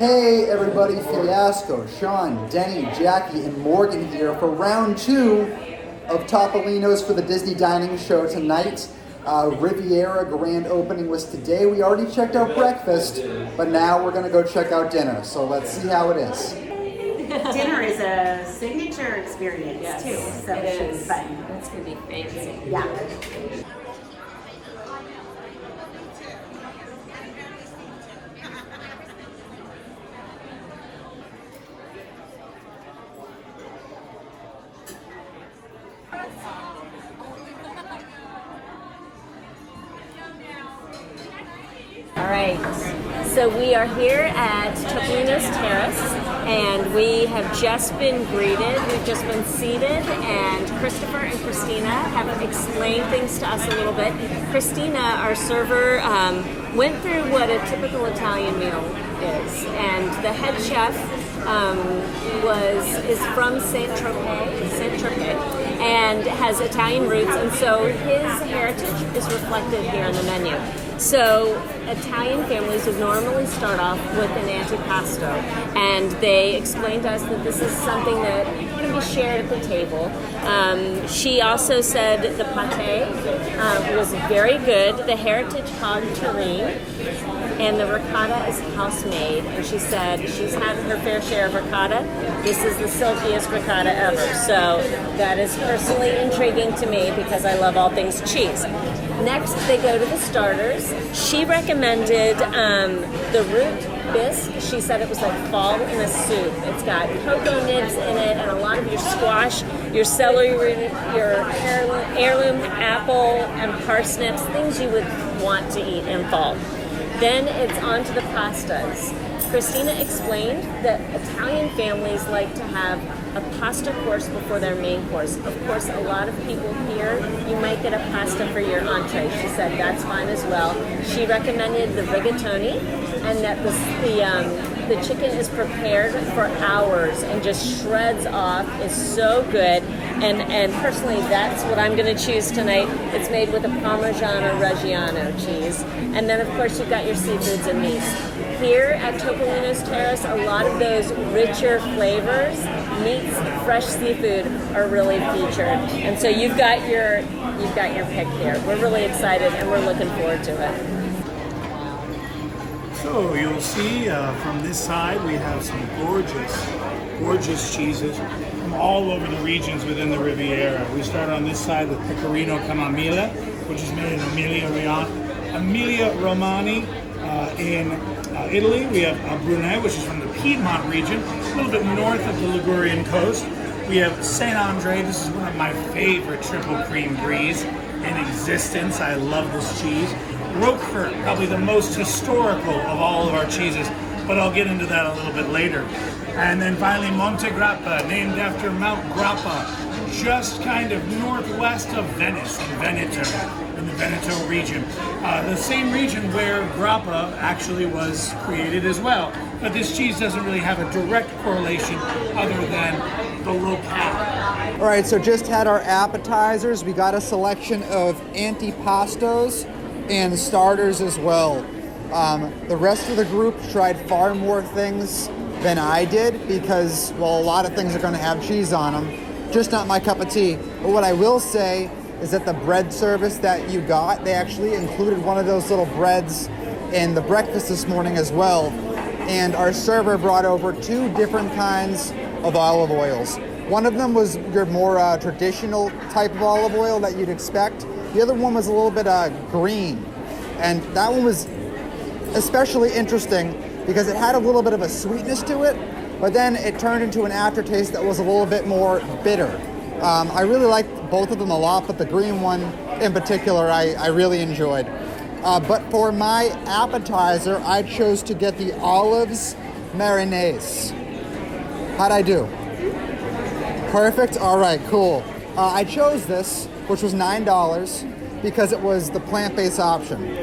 Hey everybody, Fiasco, Sean, Denny, Jackie, and Morgan here for round 2 of Topolino's for the Disney Dining Show tonight. Riviera grand opening was today. We already checked out breakfast, but now we're going to go check out dinner. So let's see how it is. Dinner is a signature experience too, so it should be fun. It's going to be fancy. Yeah. All right, so we are here at Topolino's Terrace, and we have just been greeted. We've just been seated, and Christopher and Christina have explained things to us a little bit. Christina, our server, went through what a typical Italian meal is, and the head chef is from Saint-Tropez, and has Italian roots, and so his heritage is reflected here on the menu. So Italian families would normally start off with an antipasto, and they explained to us that this is something that can be shared at the table. She also said the pate was very good, the heritage hog terrine, and the ricotta is house-made. And she said she's had her fair share of ricotta. This is the silkiest ricotta ever. So that is personally intriguing to me because I love all things cheese. Next, they go to the starters. She recommended the root bisque. She said it was like fall in a soup. It's got cocoa nibs in it and a lot of your squash, your celery root, your heirloom apple and parsnips, things you would want to eat in fall. Then it's on to the pastas. Christina explained that Italian families like to have a pasta course before their main course. Of course, a lot of people here, you might get a pasta for your entree. She said that's fine as well. She recommended the rigatoni, and that the chicken is prepared for hours and just shreds off. It's so good. And personally, that's what I'm going to choose tonight. It's made with a Parmigiano Reggiano cheese. And then, of course, you've got your seafoods and meats. Here at Topolino's Terrace, a lot of those richer flavors, meats, fresh seafood, are really featured. And so you've got your pick here. We're really excited, and we're looking forward to it. So you'll see from this side we have some gorgeous cheeses from all over the regions within the Riviera. We start on this side with Pecorino Camamilla, which is made in Emilia Romagna in Italy. We have Brunei, which is from the Piedmont region, a little bit north of the Ligurian coast. We have Saint Andre. This is one of my favorite triple cream bries in existence. I love this cheese. Roquefort, probably the most historical of all of our cheeses, but I'll get into that a little bit later. And then finally, Monte Grappa, named after Mount Grappa, just kind of northwest of Venice, in the Veneto region. The same region where grappa actually was created as well. But this cheese doesn't really have a direct correlation other than the locale. All right, so just had our appetizers. We got a selection of antipastos and starters as well. The rest of the group tried far more things than I did because, well, a lot of things are going to have cheese on them. Just not my cup of tea. But what I will say is that the bread service that you got, they actually included one of those little breads in the breakfast this morning as well. And our server brought over 2 different kinds of olive oils. One of them was your more traditional type of olive oil that you'd expect. The other one was a little bit green. And that one was especially interesting because it had a little bit of a sweetness to it, but then it turned into an aftertaste that was a little bit more bitter. I really liked both of them a lot, but the green one in particular I really enjoyed. But for my appetizer, I chose to get the olives mayonnaise. How'd I do? Perfect? All right, cool. I chose this, which was $9, because it was the plant-based option.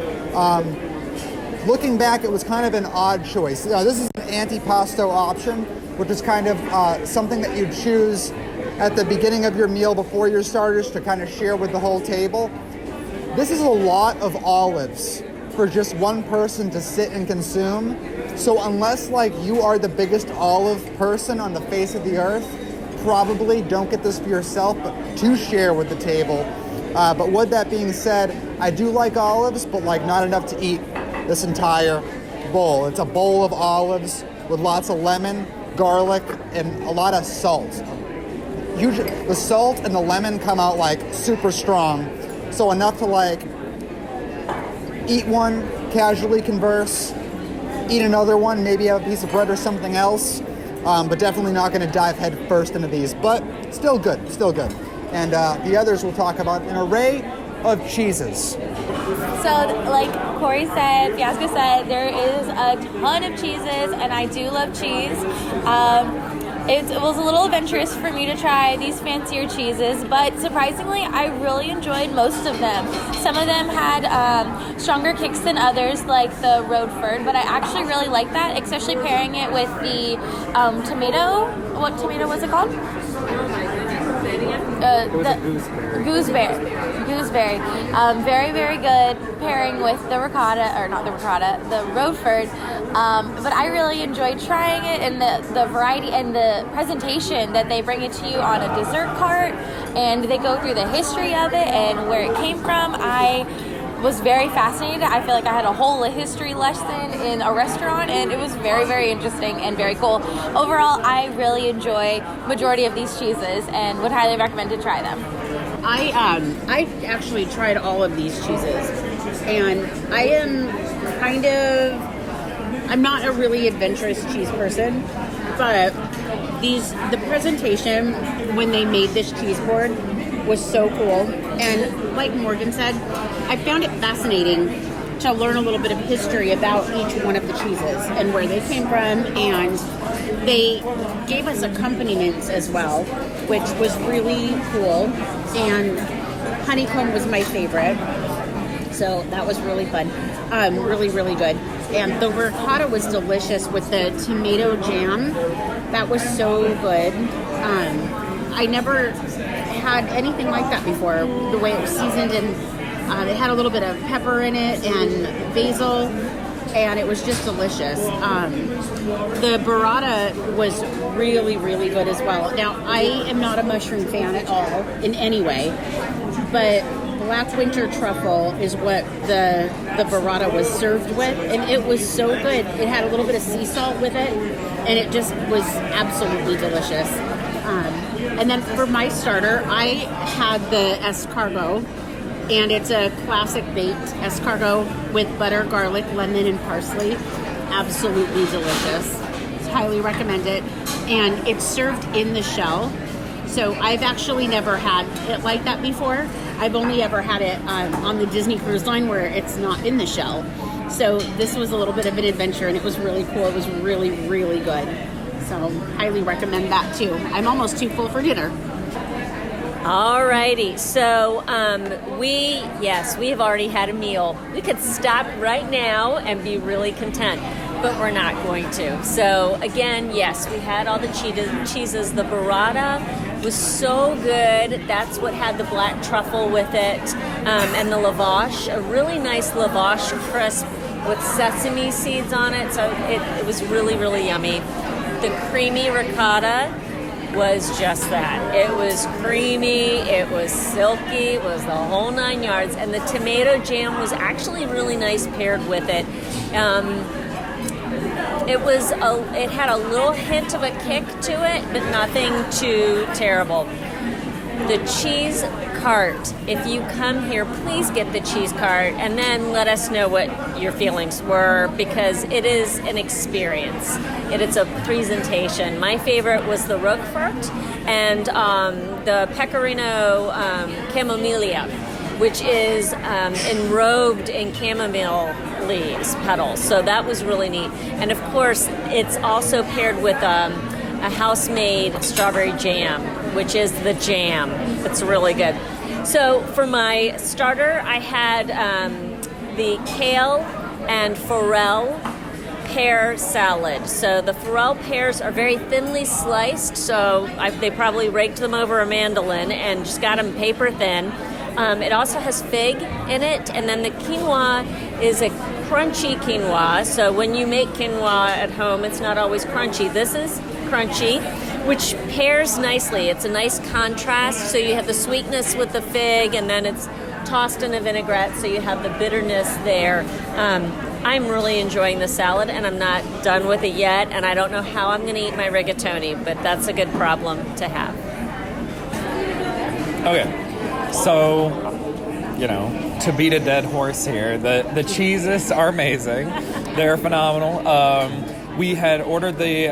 Looking back, it was kind of an odd choice. This is an antipasto option, which is kind of something that you choose at the beginning of your meal before your starters to kind of share with the whole table. This is a lot of olives for for just one person to sit and consume. So unless like you are the biggest olive person on the face of the earth, probably don't get this for yourself, but to share with the table. But with that being said, I do like olives, but like not enough to eat this entire bowl. It's a bowl of olives with lots of lemon, garlic, and a lot of salt. Usually, the salt and the lemon come out like super strong, so enough to like eat one, casually converse, eat another one, maybe have a piece of bread or something else, but definitely not going to dive head first into these, but still good, still good. And the others we'll talk about an array of cheeses. So, like Corey said, Fiasco said, there is a ton of cheeses, and I do love cheese. It was a little adventurous for me to try these fancier cheeses, but surprisingly, I really enjoyed most of them. Some of them had stronger kicks than others, like the Roadford, but I actually really like that, especially pairing it with the tomato. What tomato was it called? Oh my goodness. The gooseberry. Very, very good pairing with the ricotta, or not the ricotta, the Roadford. But I really enjoyed trying it, and the variety and the presentation that they bring it to you on a dessert cart, and they go through the history of it and where it came from. I was very fascinated. I feel like I had a whole history lesson in a restaurant, and it was very, very interesting and very cool. Overall, I really enjoy majority of these cheeses and would highly recommend to try them. I actually tried all of these cheeses, and I am I'm not a really adventurous cheese person, but the presentation when they made this cheese board was so cool. And like Morgan said, I found it fascinating to learn a little bit of history about each one of the cheeses and where they came from, and they gave us accompaniments as well, which was really cool. And honeycomb was my favorite, so that was really fun. Really, really good. And the ricotta was delicious with the tomato jam. That was so good. I never had anything like that before. The way it was seasoned, and it had a little bit of pepper in it and basil, and it was just delicious. The burrata was really, really good as well. Now, I am not a mushroom fan at all in any way, but black winter truffle is what the burrata was served with, and it was so good. It had a little bit of sea salt with it, and it just was absolutely delicious. And then for my starter, I had the escargot, and it's a classic baked escargot with butter, garlic, lemon, and parsley. Absolutely delicious. Highly recommend it. And it's served in the shell. So I've actually never had it like that before. I've only ever had it on the Disney Cruise Line where it's not in the shell. So this was a little bit of an adventure, and it was really cool. It was really, really good. So highly recommend that too. I'm almost too full for dinner. Alrighty, so we have already had a meal. We could stop right now and be really content, but we're not going to. So again, yes, we had all the cheeses. The burrata was so good. That's what had the black truffle with it, and the lavash, a really nice lavash crisp with sesame seeds on it. So it was really, really yummy. The creamy ricotta was just that. It was creamy, it was silky, it was the whole 9 yards, and the tomato jam was actually really nice paired with it. It had a little hint of a kick to it, but nothing too terrible. The cheese cart, if you come here, please get the cheese cart and then let us know what your feelings were, because it is an experience. It's a presentation. My favorite was the Roquefort and the Pecorino Camellia, which is enrobed in chamomile leaves, petals. So that was really neat. And of course, it's also paired with a house-made strawberry jam, which is the jam. It's really good. So for my starter, I had the Kale and Pharrell pear salad. So the Pharrell pears are very thinly sliced, so they probably raked them over a mandolin and just got them paper thin. It also has fig in it, and then the quinoa is a crunchy quinoa. So when you make quinoa at home, it's not always crunchy. This is crunchy, which pairs nicely. It's a nice contrast. So you have the sweetness with the fig, and then it's tossed in a vinaigrette, so you have the bitterness there. I'm really enjoying the salad, and I'm not done with it yet, and I don't know how I'm going to eat my rigatoni, but that's a good problem to have. Okay, so, to beat a dead horse here, the cheeses are amazing. They're phenomenal. We had ordered the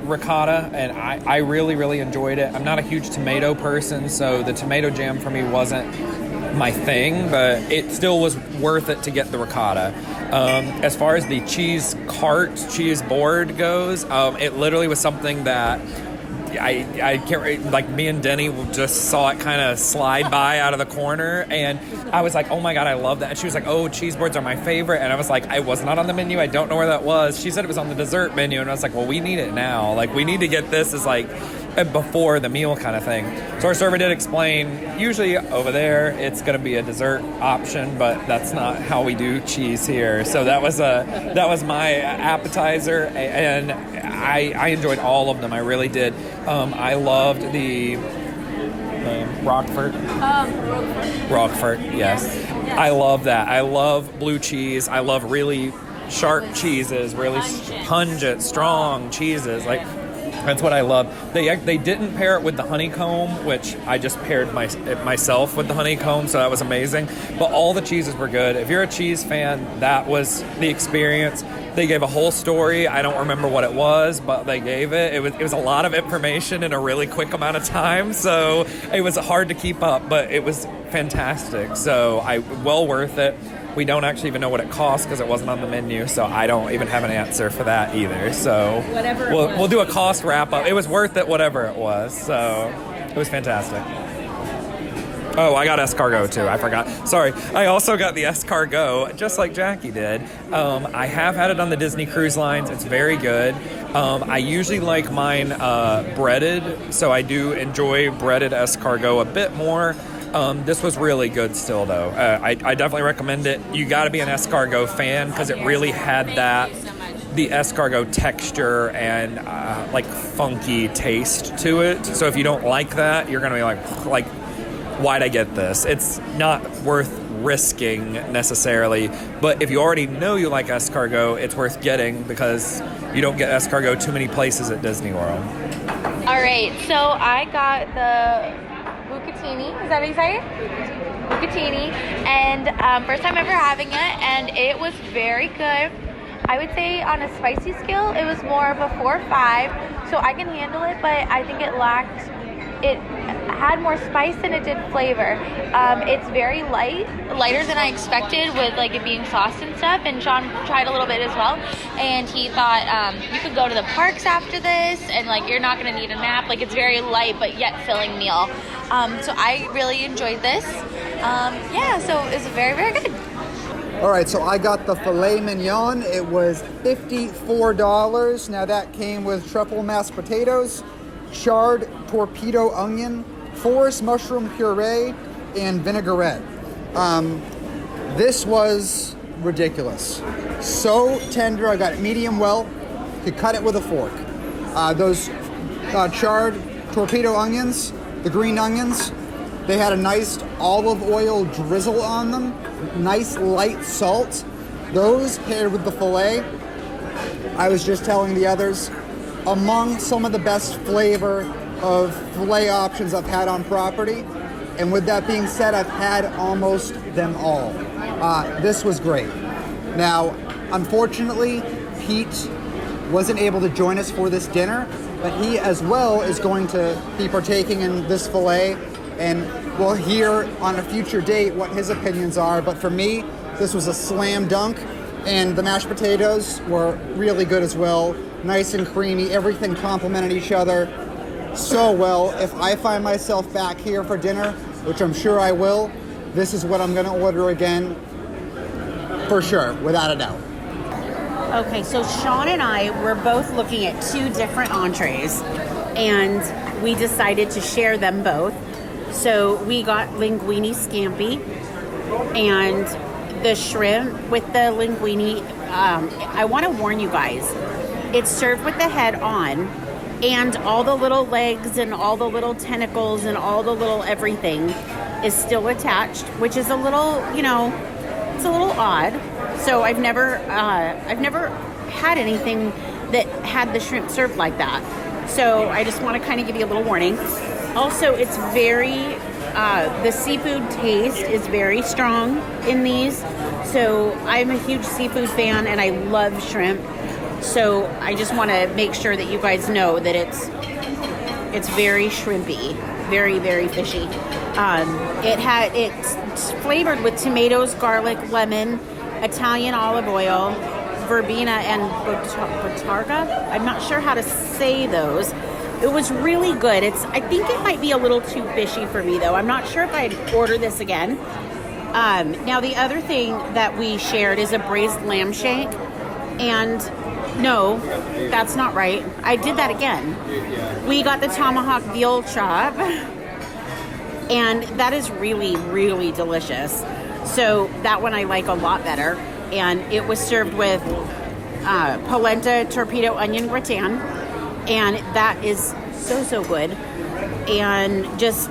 ricotta, and I really, really enjoyed it. I'm not a huge tomato person, so the tomato jam for me wasn't my thing, but it still was worth it to get the ricotta. As far as the cheese board goes, it literally was something that I can't, like, me and Denny just saw it kind of slide by out of the corner, and I was like, oh my god, I love that. And she was like, oh, cheese boards are my favorite, and I was like, I was not on the menu, I don't know where that was. She said it was on the dessert menu, and I was like, well, we need it now. Like, we need to get this as, like, before the meal kind of thing. So our server did explain, usually over there it's going to be a dessert option, but that's not how we do cheese here. So that was my appetizer, and I enjoyed all of them. I really did. I loved the Roquefort. Roquefort, yes. I love that. I love blue cheese. I love really sharp cheeses, really pungent, strong cheeses. Like, that's what I love. They didn't pair it with the honeycomb, which I just paired myself with the honeycomb, so that was amazing. But all the cheeses were good. If you're a cheese fan, that was the experience. They gave a whole story. I don't remember what it was, but they gave it. It was a lot of information in a really quick amount of time, so it was hard to keep up, but it was fantastic. So well worth it. We don't actually even know what it costs because it wasn't on the menu, so I don't even have an answer for that either. So we'll do a cost wrap up. It was worth it, whatever it was. So it was fantastic. Oh, I got escargot too. I forgot. Sorry. I also got the escargot, just like Jackie did. I have had it on the Disney Cruise Lines. It's very good. I usually like mine breaded, so I do enjoy breaded escargot a bit more. This was really good still, though. I definitely recommend it. You got to be an escargot fan because it really had the escargot texture and like funky taste to it. So if you don't like that, you're going to be like, why'd I get this? It's not worth risking necessarily, but if you already know you like escargot, it's worth getting because you don't get escargot too many places at Disney World. All right, so I got the bucatini. Is that how you say it? Bucatini. And first time ever having it, and it was very good. I would say on a spicy scale, it was more of a 4 or 5, so I can handle it, but I think it had more spice than it did flavor. It's very lighter than I expected with like it being sauce and stuff, and Sean tried a little bit as well, and he thought you could go to the parks after this and like you're not going to need a nap. Like it's very light but yet filling meal. So I really enjoyed this. So it was very, very good. All right, so I got the Filet Mignon. It was $54. Now that came with truffle mashed potatoes, charred torpedo onion, forest mushroom puree, and vinaigrette. This was ridiculous. So tender. I got it medium well. Could cut it with a fork. Those charred torpedo onions, the green onions, they had a nice olive oil drizzle on them, nice light salt. Those paired with the filet, I was just telling the others, among some of the best flavor of filet options I've had on property. And with that being said, I've had almost them all. This was great. Now, unfortunately, Pete wasn't able to join us for this dinner, but he as well is going to be partaking in this filet, and we'll hear on a future date what his opinions are. But for me, this was a slam dunk, and the mashed potatoes were really good as well. Nice and creamy, everything complemented each other so well. If I find myself back here for dinner, which I'm sure I will, this is what I'm going to order again, for sure, without a doubt. Okay, so Sean and I were both looking at 2 different entrees, and we decided to share them both. So we got Linguine Scampi, and the shrimp with the linguine. I want to warn you guys, it's served with the head on, and all the little legs and all the little tentacles and all the little everything is still attached, which is a little, it's a little odd. So I've never had anything that had the shrimp served like that. So I just want to kind of give you a little warning. Also, it's very, the seafood taste is very strong in these. So I'm a huge seafood fan and I love shrimp. So I just want to make sure that you guys know that it's very shrimpy, very, very fishy. It's flavored with tomatoes, garlic, lemon, Italian olive oil, verbena, and botarga. I'm not sure how to say those. It was really good. I think it might be a little too fishy for me, though. I'm not sure if I'd order this again. Now, the other thing that we shared is a braised lamb shank. And no, that's not right. I did that again. We got the Tomahawk veal chop. And that is really, really delicious. So that one I like a lot better. And it was served with polenta torpedo onion gratin. And that is so good. And just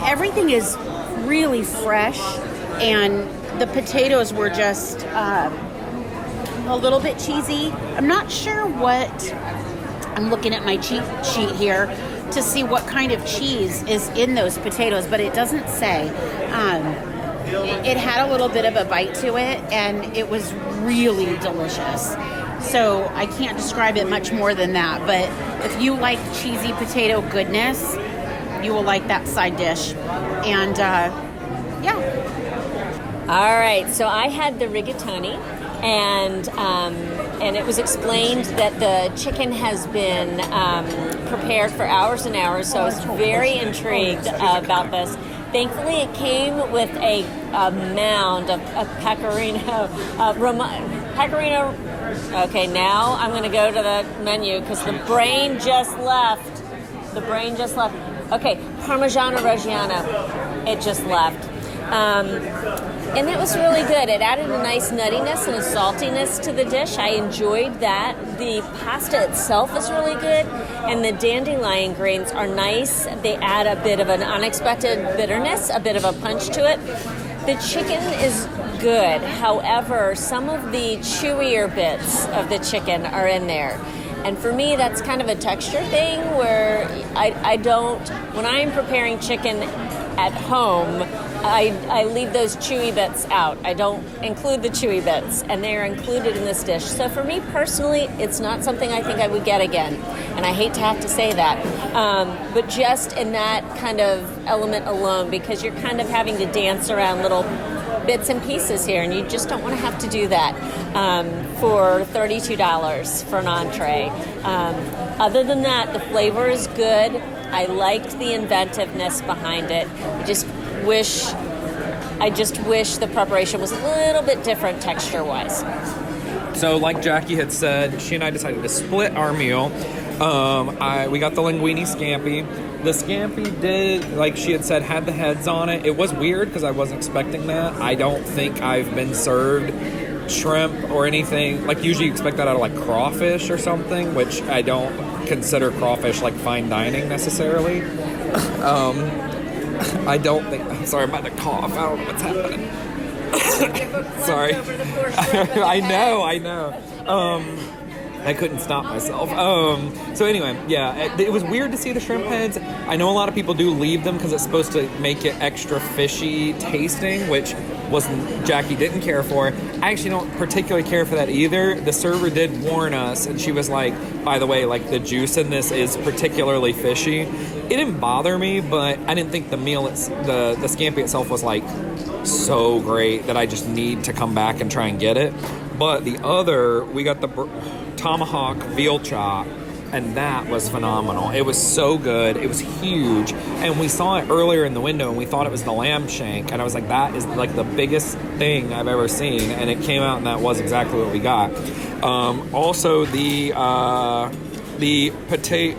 everything is really fresh. And the potatoes were just a little bit cheesy. I'm not sure what, I'm looking at my cheat sheet here to see what kind of cheese is in those potatoes, but it doesn't say. It had a little bit of a bite to it, and it was really delicious. So I can't describe it much more than that, but if you like cheesy potato goodness, you will like that side dish. And yeah. All right, so I had the rigatoni, and it was explained that the chicken has been prepared for hours and hours, so I was very intrigued about this. Thankfully, it came with a mound of pecorino. Pecorino. Okay, now I'm going to go to the menu because the brain just left. Okay, Parmigiano Reggiano. It just left. And it was really good. It added a nice nuttiness and a saltiness to the dish. I enjoyed that. The pasta itself is really good, and the dandelion greens are nice. They add a bit of an unexpected bitterness, a bit of a punch to it. The chicken is good. However, some of the chewier bits of the chicken are in there. And for me, that's kind of a texture thing where I don't, when I'm preparing chicken at home, I leave those chewy bits out. I don't include the chewy bits, and they are included in this dish. So for me personally, it's not something I think I would get again. And I hate to have to say that. But just in that kind of element alone, because you're kind of having to dance around little bits and pieces here, and you just don't want to have to do that for $32 for an entree. Other than that, the flavor is good. I liked the inventiveness behind it. I just wish the preparation was a little bit different texture-wise. So, like Jackie had said, she and I decided to split our meal. We got the Linguine Scampi. The Scampi did, like she had said, had the heads on it. It was weird because I wasn't expecting that. I don't think I've been served shrimp or anything. Like, usually you expect that out of, like, crawfish or something, which I don't consider crawfish, like, fine dining necessarily. I don't think... I'm sorry, I'm about to cough. I don't know what's happening. Sorry. I know. I couldn't stop myself. So anyway, yeah, it was weird to see the shrimp heads. I know a lot of people do leave them because it's supposed to make it extra fishy tasting, which Jackie didn't care for. I actually don't particularly care for that either. The server did warn us, and she was like, by the way, like, the juice in this is particularly fishy. It didn't bother me, but I didn't think the meal, the scampi itself was like so great that I just need to come back and try and get it. But we got the Tomahawk veal chop, and that was phenomenal. It was so good. It was huge, and we saw it earlier in the window, and we thought it was the lamb shank, and I was like, that is like the biggest thing I've ever seen, and it came out, and that was exactly what we got. Also, the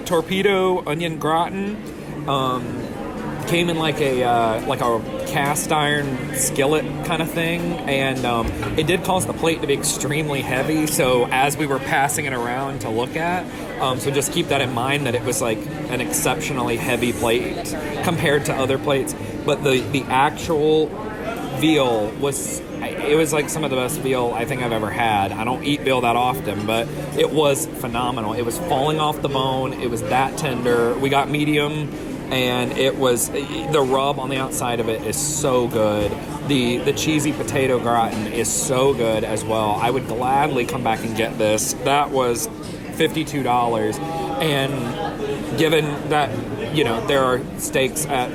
torpedo onion gratin. came in like a cast iron skillet kind of thing, and it did cause the plate to be extremely heavy. So as we were passing it around to look at, so just keep that in mind that it was like an exceptionally heavy plate compared to other plates. But the actual veal was like some of the best veal I think I've ever had. I don't eat veal that often, but it was phenomenal. It was falling off the bone. It was that tender. We got medium. And it was, the rub on the outside of it is so good. The cheesy potato gratin is so good as well. I would gladly come back and get this. That was $52. And given that, there are steaks at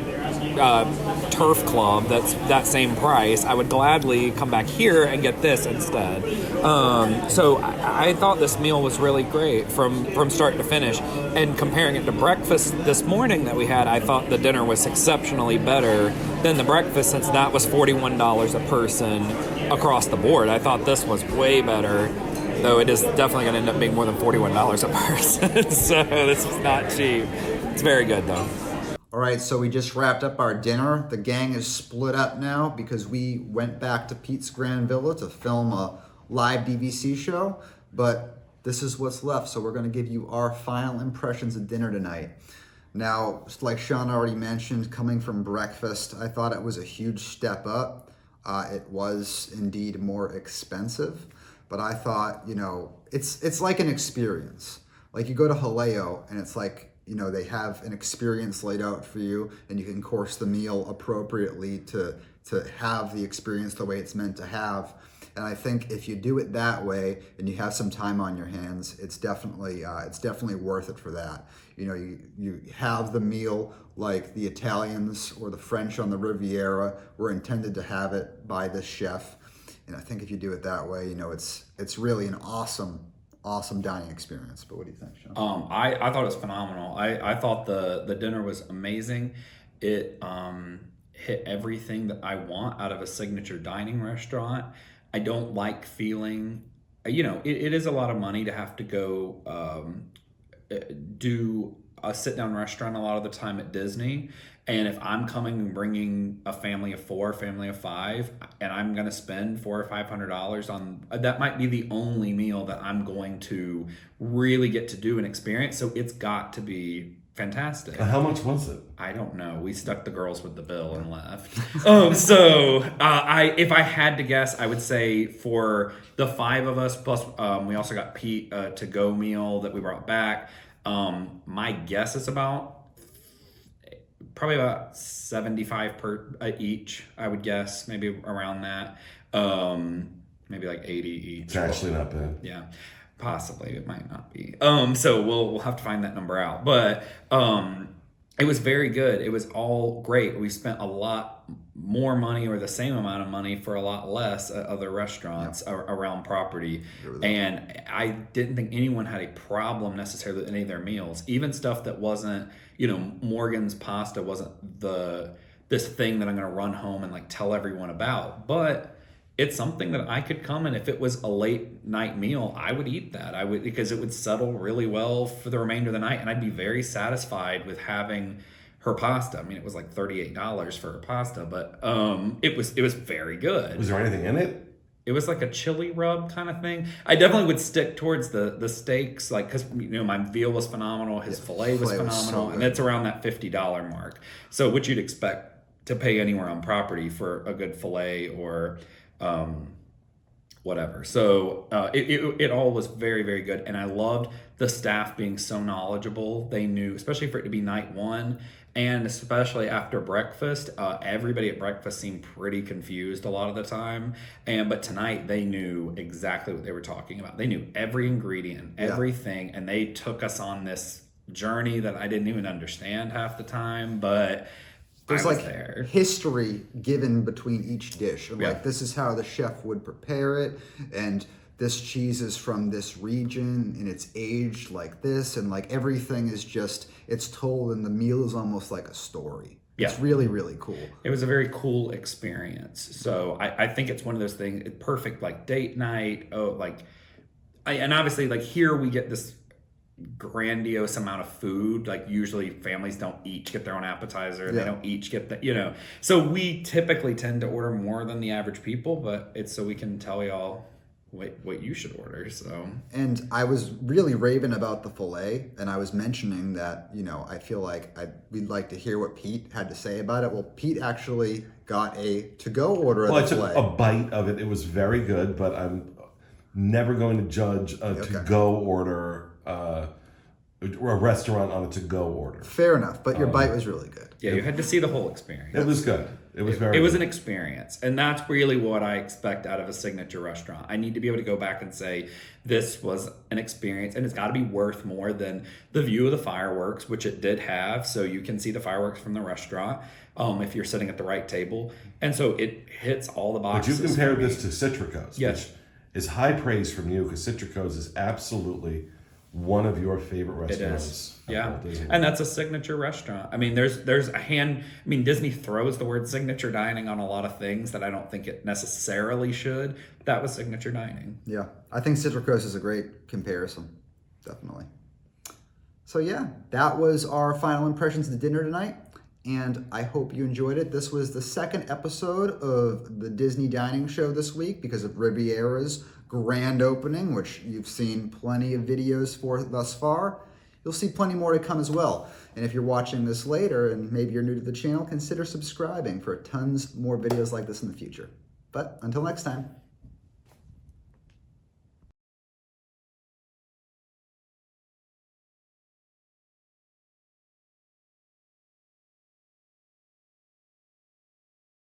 Turf Club that's that same price, I would gladly come back here and get this instead. So I thought this meal was really great from start to finish. And comparing it to breakfast this morning that we had, I thought the dinner was exceptionally better than the breakfast, since that was $41 a person across the board. I thought this was way better, though it is definitely going to end up being more than $41 a person. So this was not cheap. It's very good, though. All right, so we just wrapped up our dinner. The gang is split up now because we went back to Pete's Grand Villa to film a live DVC show, but this is what's left. So we're gonna give you our final impressions of dinner tonight. Now, like Sean already mentioned, coming from breakfast, I thought it was a huge step up. It was indeed more expensive, but I thought, it's like an experience. Like you go to Haleo and it's like, they have an experience laid out for you, and you can course the meal appropriately to have the experience the way it's meant to have. And I think if you do it that way and you have some time on your hands, it's definitely worth it for that. You have the meal like the Italians or the French on the Riviera were intended to have it by this chef. And I think if you do it that way, it's really an awesome dining experience. But what do you think, Sean? I thought it was phenomenal. I thought the dinner was amazing. It hit everything that I want out of a signature dining restaurant. I don't like feeling, it is a lot of money to have to go do a sit-down restaurant a lot of the time at Disney. And if I'm coming and bringing a family of 4, family of 5, and I'm going to spend $400 or $500 on, that might be the only meal that I'm going to really get to do and experience. So it's got to be fantastic. How much was it? I don't know. We stuck the girls with the bill and left. If I had to guess, I would say for the 5 of us, plus we also got Pete to-go meal that we brought back. My guess is probably about $75 per each, I would guess, maybe around that. Maybe like $80 each. It's actually not bad. Yeah, possibly. It might not be. So we'll have to find that number out. But it was very good. It was all great. We spent a lot more money or the same amount of money for a lot less at other restaurants around property. And I didn't think anyone had a problem necessarily with any of their meals. Even stuff that wasn't, Morgan's pasta wasn't this thing that I'm going to run home and like tell everyone about. But it's something that I could come, and if it was a late night meal, I would eat that. Because it would settle really well for the remainder of the night, and I'd be very satisfied with having her pasta. I mean, it was like $38 for her pasta, but it was very good. Was there anything in it? It was like a chili rub kind of thing. I definitely would stick towards the steaks, like, because my veal was phenomenal, his filet was phenomenal, and it's around that $50 mark. So what you'd expect to pay anywhere on property for a good filet or whatever. So it all was very, very good, and I loved the staff being so knowledgeable. They knew, especially for it to be night 1. And especially after breakfast, everybody at breakfast seemed pretty confused a lot of the time. But tonight they knew exactly what they were talking about. They knew every ingredient, everything, and they took us on this journey that I didn't even understand half the time. But there's history given between each dish. Like, this is how the chef would prepare it, and this cheese is from this region and it's aged like this, and like everything is just, it's told, and the meal is almost like a story. Yeah. It's really, really cool. It was a very cool experience. So I think it's one of those things, perfect like date night. And obviously like here we get this grandiose amount of food. Like usually families don't each get their own appetizer. Yeah. They don't each get the, So we typically tend to order more than the average people, but it's so we can tell y'all what you should order. So. And I was really raving about the filet, and I was mentioning that, I feel like we'd like to hear what Pete had to say about it. Well, Pete actually got a to-go order of the filet. I took a bite of it. It was very good, but I'm never going to judge a to-go order, or a restaurant on a to-go order. Fair enough, but your bite was really good. Yeah, you had to see the whole experience. It was good. It was an experience, and that's really what I expect out of a signature restaurant. I need to be able to go back and say, this was an experience, and it's got to be worth more than the view of the fireworks, which it did have, so you can see the fireworks from the restaurant if you're sitting at the right table, and so it hits all the boxes. But you compared this to Citrico's, yes, which is high praise from you, because Citrico's is absolutely one of your favorite restaurants. It is. Yeah. And that's a signature restaurant. I mean, there's Disney throws the word signature dining on a lot of things that I don't think it necessarily should. That was signature dining. Yeah. I think Citrico's is a great comparison. Definitely. So yeah, that was our final impressions of the dinner tonight. And I hope you enjoyed it. This was the second episode of the Disney Dining Show this week because of Riviera's grand opening, which you've seen plenty of videos for thus far. You'll see plenty more to come as well. And if you're watching this later and maybe you're new to the channel, consider subscribing for tons more videos like this in the future. But until next time.